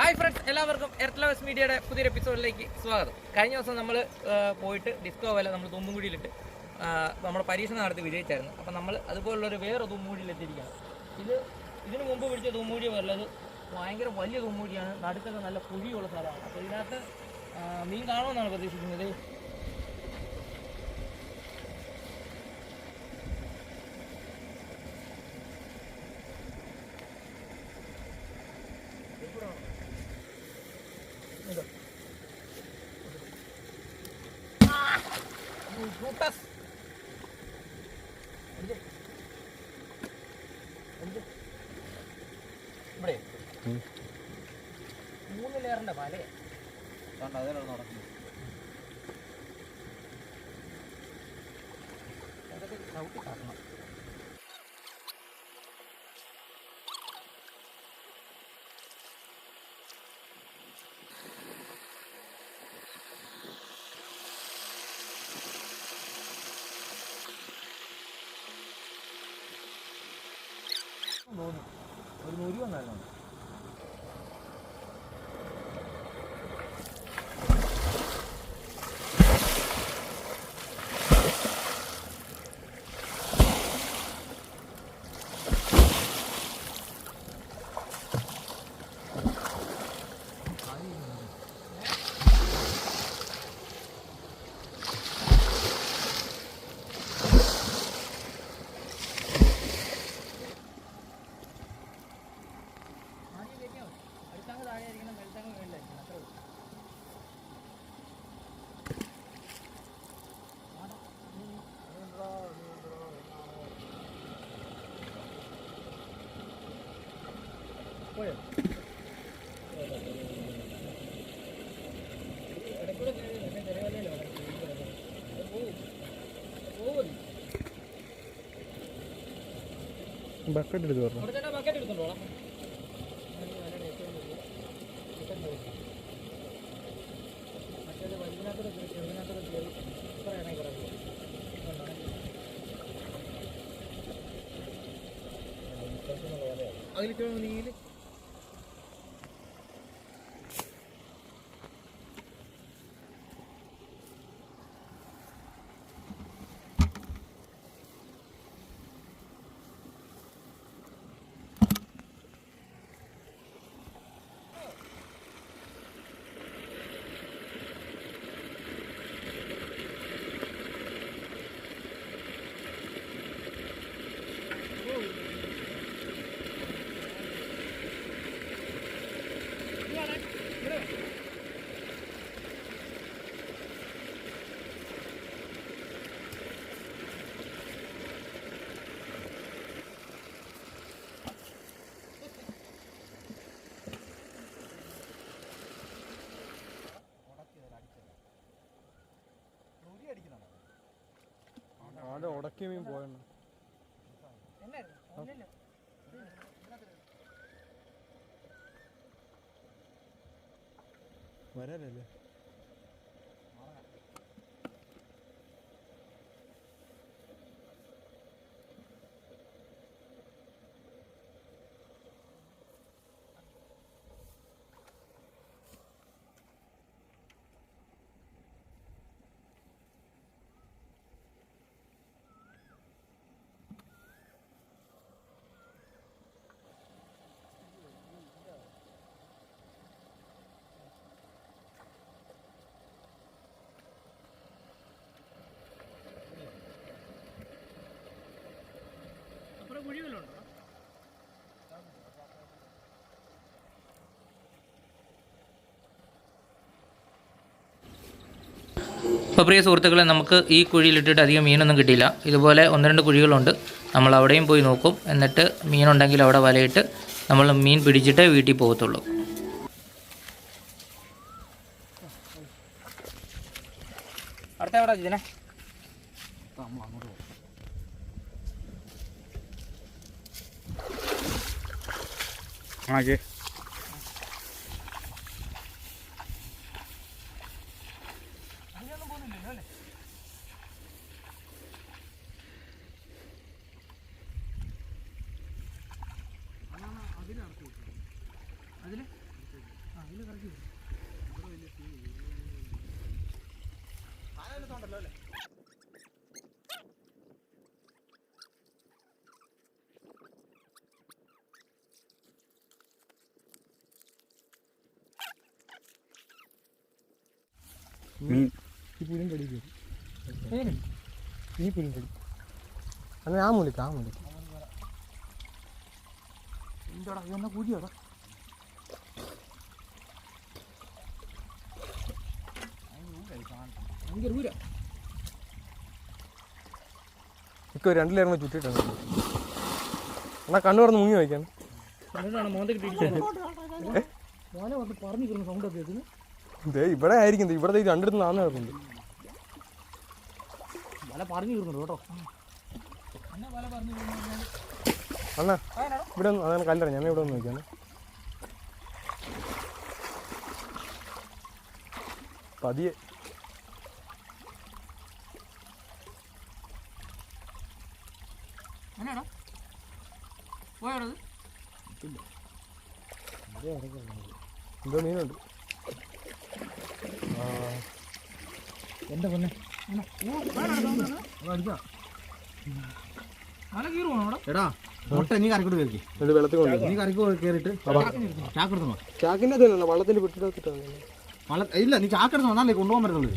Hi friends, എല്ലാവർക്കും earth lovers മീഡിയയുടെ പുതിയൊരു എപ്പിസോഡിലേക്ക് സ്വാഗതം. കഴിഞ്ഞ ദിവസം നമ്മൾ പോയിട്ട് ഡിസ്കോ വല നമ്മൾ തുമ്പുംകുഴിയിലിട്ട് നമ്മൾ പരീക്ഷണം നടത്തി വിജയിച്ചായിരുന്നു. അപ്പം നമ്മൾ അതുപോലുള്ളൊരു വേറെ തുമ്പുംകുഴിയിലെത്തിയിരിക്കുകയാണ്. ഇതിനു മുമ്പ് പിടിച്ച തുമ്പുംകുഴി വരുന്നത് ഭയങ്കര വലിയ തുമ്പുംകുഴിയാണ്. നടുക്കൊക്കെ നല്ല കുഴിയുള്ള സ്ഥലമാണ്. അപ്പോൾ ഇതിനകത്ത് മീൻ കാണുമെന്നാണ് പ്രതീക്ഷിക്കുന്നത്. ഇവിടെ 3 ലെയറിന്റെ വലയെ അതിലാണ് നടക്കുന്നത്. അതൊക്കെ ചവിട്ടി കാട്ടണം. തോന്നി ഒരു നൂരി വന്നായിരുന്നു. ബക്കറ്റ് എടുത്ത് പറഞ്ഞു. ബക്കറ്റ് എടുത്തോളാം. അതിലേക്ക് നീല് ആടെ ഉടക്കിയ മീൻ പോയെണ്ണ വരാനല്ലേ. അപ്പോൾ പ്രിയ സുഹൃത്തുക്കളെ, നമുക്ക് ഈ കുഴിയിലിട്ടിട്ട് അധികം മീനൊന്നും കിട്ടിയില്ല. ഇതുപോലെ 1-2 കുഴികളുണ്ട്. നമ്മൾ അവിടെയും പോയി നോക്കും. എന്നിട്ട് മീനുണ്ടെങ്കിൽ അവിടെ വലയിട്ട് നമ്മൾ മീൻ പിടിച്ചിട്ടേ വീട്ടിൽ പോകത്തുള്ളൂ. അടുത്ത എവിടെ ഇതിനെ ആകെ അതിൽ മീൻ ഈ പുലും കടി കയറി ഈ പുലും കടി അങ്ങനെ ആ മൂലിക്ക് എന്താടാ ഇതെന്നാ കൂലിയാടാ? ഭയങ്കര ഊരാ. ഇപ്പൊ 2 ലെയർ ചുറ്റിട്ടാണ് എന്നാ കണ്ണു പറഞ്ഞ് മുങ്ങി വയ്ക്കാൻ അതുകൊണ്ടാണ് മോന്തക്ക് തിരിച്ചു മോനെ വന്ന് പറഞ്ഞിരിക്കുന്നു സൗണ്ടൊക്കെ ഇതിന്. ഇവിടെ ആയിരിക്കും ഇവിടെ രണ്ടിടത്ത് നാന്ന് കിടക്കുന്നുണ്ട്. വല പറഞ്ഞു തീർന്നുണ്ട് കേട്ടോ. വല പറഞ്ഞു അണ്ണാ ഇവിടെ ഒന്ന് അതാണ് കല്ലറ ഞാൻ ഇവിടെ ഒന്ന് നോക്കിയാണ് പതിയെ എന്നാടാ പോയാടത് എന്തോ മീനുണ്ട്. എൻ്റെ പൊന്നെ വല കീറുവാണോ അവിടെ? എടാ മുട്ട നീ കറിക്കൂട്ട് കയറി ഇത് വെള്ളത്തിൽ കൊണ്ട് നീ കറിക്കൂട്ട് കയറിയിട്ട് ചാക്കെടുത്തോ ചാക്കിൻ്റെ അതല്ല വള്ളത്തിൽ വിട്ടിട്ടാണ്. ഇല്ല നീ ചാക്കെടുത്തോ എന്നാലേ കൊണ്ടുപോകാൻ പറ്റുള്ളൂ.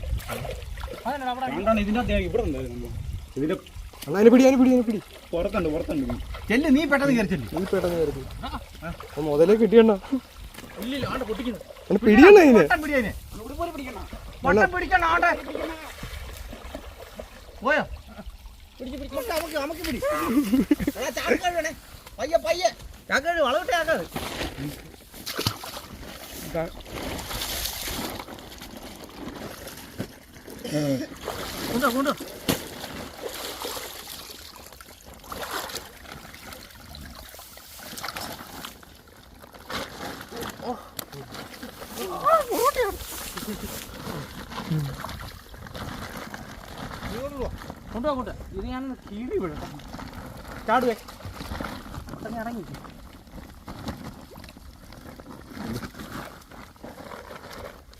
ഇതിന്റെ ഇവിടെ ഉണ്ടായിരുന്നു ഇതിന്റെ അണ്ണാ അതിനെ പിടി പുറത്തുണ്ട് ചെല്ല് നീ പെട്ടെന്ന് കയറി ചെല്ലു. ഈ പെട്ടെന്ന് കയറി മുതലേ കിട്ടിയണ്ണ ഇല്ലില്ല ആണ്ട് പൊട്ടിക്കുന്നു. പിടിയണ്ണ അതിനെ പോയോ? നമുക്ക് പിടി ചാക്കഴേ പയ്യെ ചാക്കഴ് വളവിട്ടെ ചാക്കഴ് കൊണ്ടോ കൊണ്ടോ അങ്ങോട്ട്. ഇത് ഞാൻ കീഴി വിടട്ടെ. ചാടുവേ പെട്ടെന്ന് ഇറങ്ങി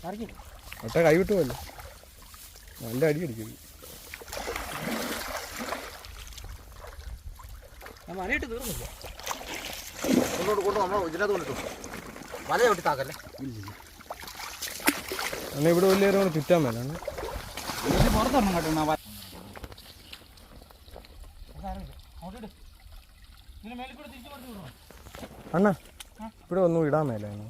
ഇറങ്ങി. ഒട്ട കൈ വിട്ടു പോലെ നല്ല അടി അടിക്കും. ഞാൻ വലയിട്ട് തീർന്നില്ല. കൊണ്ടോട്ട് നമ്മൾ ഇതിനകത്ത് കൊണ്ടിട്ടു വല ചവിട്ടി താക്കല്ലേ. അണ്ണാ ഇവിടെ വലിയ ചുറ്റാൻ മേലാണ്. പുറത്തൊന്നും കേട്ടോ അണ്ണാ ഇവിടെ ഒന്നും ഇടാൻ മേലാണ്.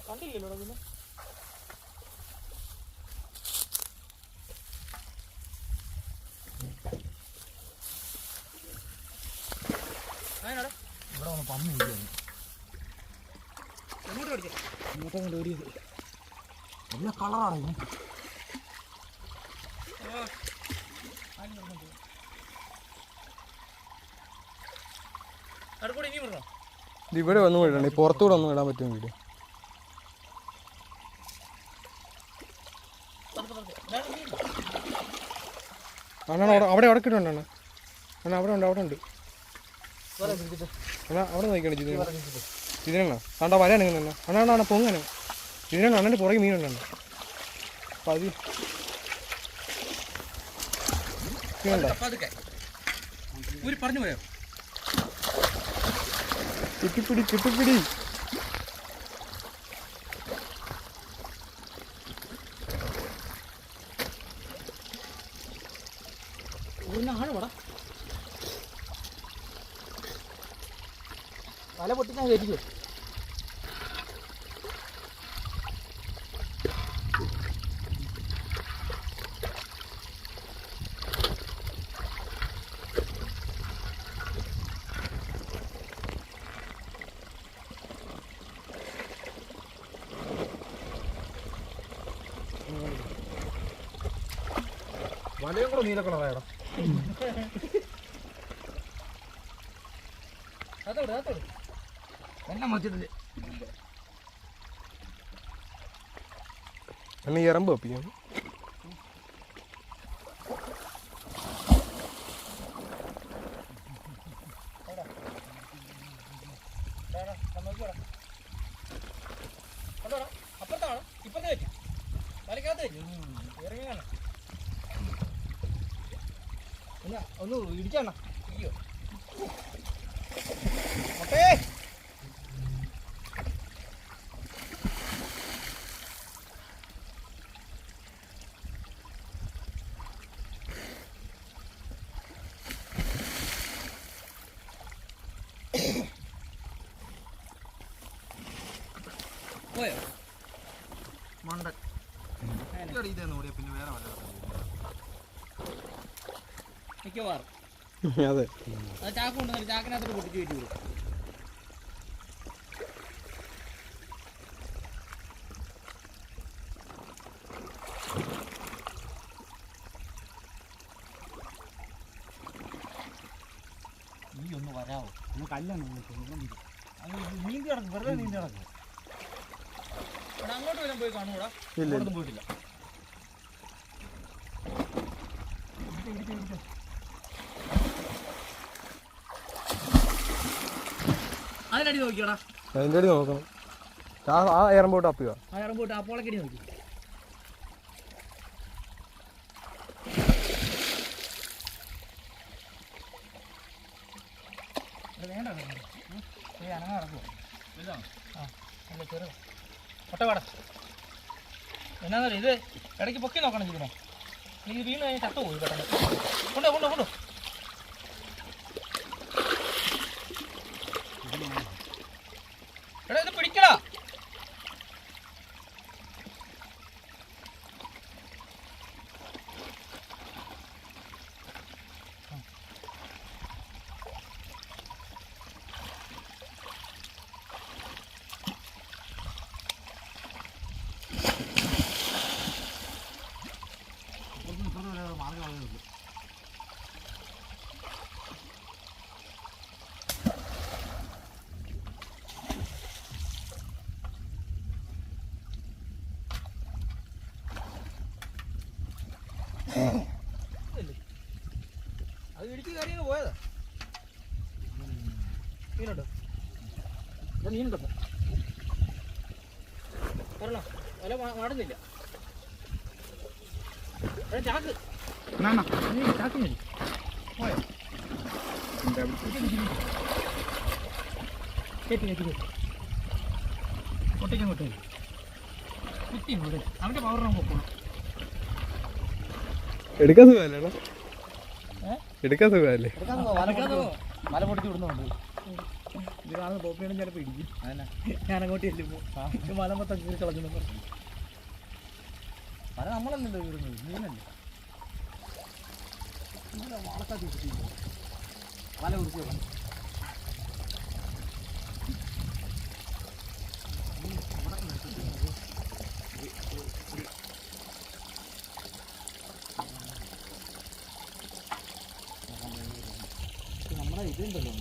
കണ്ടില്ലല്ലോ പിന്നെ ഇവിടെ ഒന്ന് പന്നി ഇങ്ങോട്ട് ഓടിയത് എല്ലാ കളറാണ് ഇതിന്. അടുക്കൂടെ ഇനി വിടണോ? ഇത് ഇവിടെ ഒന്നും ഇടണം. ഈ പുറത്തൂടെ ഒന്നും ഇടാൻ പറ്റും വീഡിയോ. അണ്ണാ അവിടെ കിട്ടുന്നുണ്ട് അണ്ണാ. അണ്ണാ അവിടെ ഉണ്ട് അണ്ണാ അവിടെ നോക്കിയാണ് ഇതിനാ കണ്ടാ വല അണങ്ങുന്ന അണ്ണാ പൊങ്ങനെ ഇതിനാണ് അണ്ണൻ്റെ പുറകെ മീനുണ്ട്. പതി പറഞ്ഞു പോയോ? കിട്ടിപ്പിടി ആഴവടാ വല പൊട്ടിക്കാൻ കയറ്റിക്കോ. വലയും കൂടെ നീല കളറായടാ. അതോട് എന്നെ മറിച്ചിട്ടില്ല. അണ്ണ ഈ ഇറമ്പ് ഒപ്പിക്കാം. ഒന്ന് ഇടിച്ചണ്ണ അയ്യോ മുട്ടേ പോയോ മണ്ടൻ ഇതേന്ന് ഓടിയ പിന്നെ വേറെ വല്ല മിക്കവാറും അതെ അത് ചാക്ക് കൊണ്ടുവന്നിട്ട് ചാക്കിനകത്തോട്ട് പൊട്ടിച്ച് കയറ്റി വിടും. നീ ഒന്ന് വരാവോ ഒന്ന് കല്ലാണ് നീന്തി കിടക്കും വെറുതെ നീന്തി കിടക്കും അവിടെ അങ്ങോട്ട് വല്ലതും പോയി കാണൂടാ? ഇല്ല ഒന്നും പോയിട്ടില്ല അതിനടി നോക്കിയോടാ, അതിൻ്റെ അടി നോക്കണം. ആ എയർപോർട്ട് അപ്പിയോ ആ ഇറമ്പോട്ട് അപ്പോളക്കടി നോക്കി. വേണ്ട അനങ്ങ ഇറക്കുമോ? ആ അല്ല ചെറുത് ഒട്ടപാട എന്നാന്നറിയ ഇത് ഇടയ്ക്ക് പൊക്കി നോക്കണം ഇതിനെ. നീ വീണ് കഴിഞ്ഞ് ചത്തു പോയി പെട്ടെന്ന്. കൊണ്ടോ കൊണ്ടോ കൊണ്ടോ എടാ ഇത് പിടിക്കടാ. അത് ഇടിച്ച് കയറി പോയതാ. മീനുണ്ടോ? മീനുണ്ടോ? പറഞ്ഞോ വല മാടുന്നില്ല. ചാക്ക് ചാക്ക് മതി. പോയോ? കേട്ടി കേട്ടി കേട്ടി ഒട്ടയ്ക്കാൻ കൊട്ടേ കുത്തി ഇവിടെ അവൻ്റെ പവർ നമുക്ക് പോകണം. എടുക്കാൻ സുഖമല്ലേ? എടുക്കാൻ സുഖമല്ലേ? മല പൊട്ടിച്ച് വിടുന്നുണ്ട്. ഇത് കാണുന്ന പോപ്പിയാണെങ്കിൽ ചിലപ്പോൾ ഇടിക്കും. ഞാൻ അങ്ങോട്ട് ചെല്ലുമ്പോൾ മല മൊത്തം കീറി കളഞ്ഞു. മല നമ്മളല്ലല്ലോ വീടുന്നത്, മീനല്ലേ. വളർത്താത്തി മല കുറിച്ച് നമ്മളെ ഇതുണ്ടല്ലോ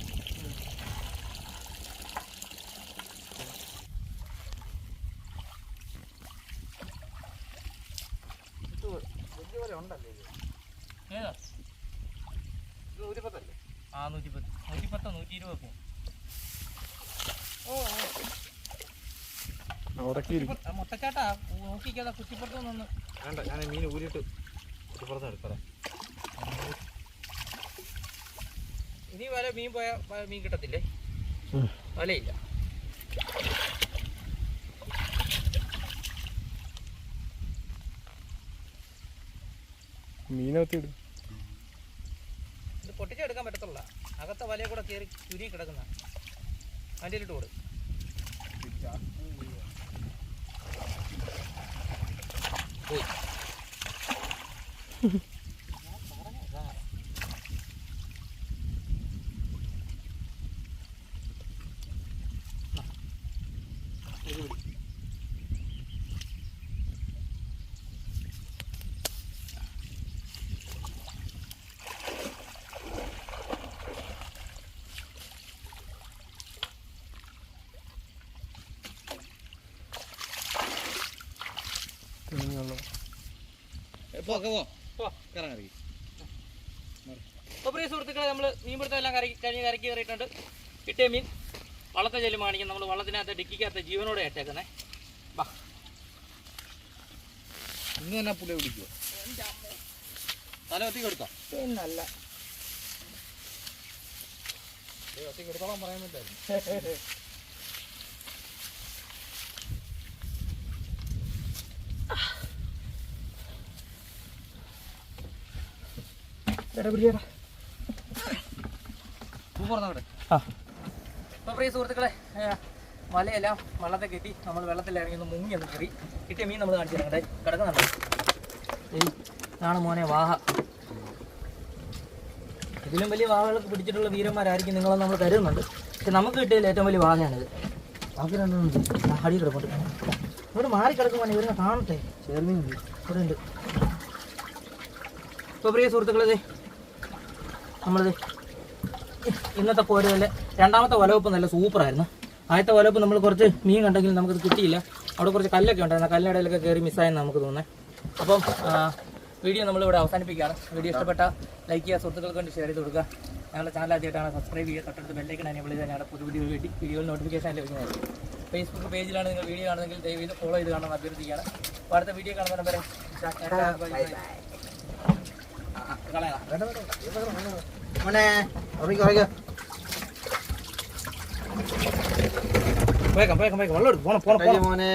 വലിയ പോലെ ഉണ്ടല്ലേ ഇത്? ഏതാ? ഇത് 110 ആ 110 110 120 മുട്ടച്ചാട്ടാ നോക്കിക്കാതെ കുറ്റിപ്പുറത്തുനിന്ന്. വേണ്ട, ഞാൻ മീൻ ഊരിയിട്ട് കുറ്റിപ്പുറത്ത് എടുക്കാം. ഇനി വല മീൻ പോയാൽ മീൻ കിട്ടത്തില്ലേ? വലയില്ല. മീനകത്തിടും. ഇത് പൊട്ടിച്ചെടുക്കാൻ പറ്റത്തുള്ള അകത്തെ വലയെ കൂടെ കയറി ചുരി കിടക്കുന്ന അതിൻ്റെ ഇട്ട് കൊടുക്കും. പോയി അപ്പോൾ പ്രിയ സുഹൃത്തുക്കളെ, നമ്മൾ മീൻപിടുത്തം എല്ലാം കരക്കി കയറിയിട്ടുണ്ട്. കിട്ടിയ മീൻ വള്ളത്തെ ചെല്ലുമ്പോൾ കാണിക്കും. നമ്മൾ വള്ളത്തിനകത്ത് ഡിക്കിക്കകത്ത് ജീവനോടെ ഇട്ടേക്കുന്നത്. വാ ഇന്ന് തന്നെ പുള്ളിയെ പിടിക്കുമോ? തല ഒത്തിരി കൊടുത്തോ? പിന്നല്ല. ഒത്തിരി കൊടുത്തോളം പറയാൻ പറ്റായിരുന്നു. അപ്പോൾ പ്രിയ സുഹൃത്തുക്കളെ, വലയെല്ലാം വള്ളത്തെ കെട്ടി നമ്മൾ വെള്ളത്തിൽ ഇറങ്ങി ഒന്ന് മുങ്ങി ഒന്ന് കയറി കിട്ടിയ മീൻ നമ്മൾ കാണിച്ചു തരാം. കിടക്കുന്നുണ്ട്. ഇതാണ് മോനെ വാഹ. ഇതിലും വലിയ വാഹകളൊക്കെ പിടിച്ചിട്ടുള്ള വീരന്മാരായിരിക്കും നിങ്ങളെന്ന് നമ്മൾ കരുതുന്നുണ്ട്. പക്ഷെ നമുക്ക് കിട്ടിയതിൽ ഏറ്റവും വലിയ വാഹയാണിത്. ബാക്കി രണ്ടും അടി കിടപ്പുണ്ട്. ഇവിടെ മാറി കിടക്കുമ്പോൾ ഇവരെ കാണട്ടെ. ചേർമീനുണ്ട് ഇവിടെ ഉണ്ട്. ഇപ്പോൾ പ്രിയ സുഹൃത്തുക്കളെ, നമ്മളിത് ഇന്നത്തെ പോരല്ലേ രണ്ടാമത്തെ വലവെപ്പ് നല്ല സൂപ്പറായിരുന്നു. ആദ്യത്തെ വലവെപ്പ് നമ്മൾ കുറച്ച് മീൻ കണ്ടെങ്കിലും നമുക്കത് കിട്ടിയില്ല. അവിടെ കുറച്ച് കല്ലൊക്കെ ഉണ്ടായിരുന്നു. ആ കല്ലിടയിലൊക്കെ കയറി മിസ്സായെന്ന് നമുക്ക് തോന്നുന്നത്. അപ്പം വീഡിയോ നമ്മളിവിടെ അവസാനിപ്പിക്കുകയാണ്. വീഡിയോ ഇഷ്ടപ്പെട്ട ലൈക്ക് ചെയ്യുക, സുഹൃത്തുക്കൾക്ക് വേണ്ടി ഷെയർ ചെയ്ത് കൊടുക്കുക. ഞങ്ങളുടെ ചാനൽ ആദ്യമായിട്ടാണ് സബ്സ്ക്രൈബ് ചെയ്യുക, തൊട്ടടുത്ത് ബെല്ലൈക്കൺ എനേബിൾ ചെയ്താൽ ഞങ്ങളുടെ പുതിയ വീഡിയോയിൽ നോട്ടിഫിക്കേഷൻ ലഭിക്കുന്നതായിരിക്കും. ഫേസ്ബുക്ക് പേജിലാണ് നിങ്ങൾ വീഡിയോ കാണുന്നതെങ്കിൽ ദയവ് ചെയ്ത് ഫോളോ ചെയ്ത് കാണാൻ അഭ്യർത്ഥിക്കുകയാണ്. അപ്പോൾ അടുത്ത വീഡിയോ കാണുന്നവരെ വെള്ളം എടുക്കും. പോണം മോനെ.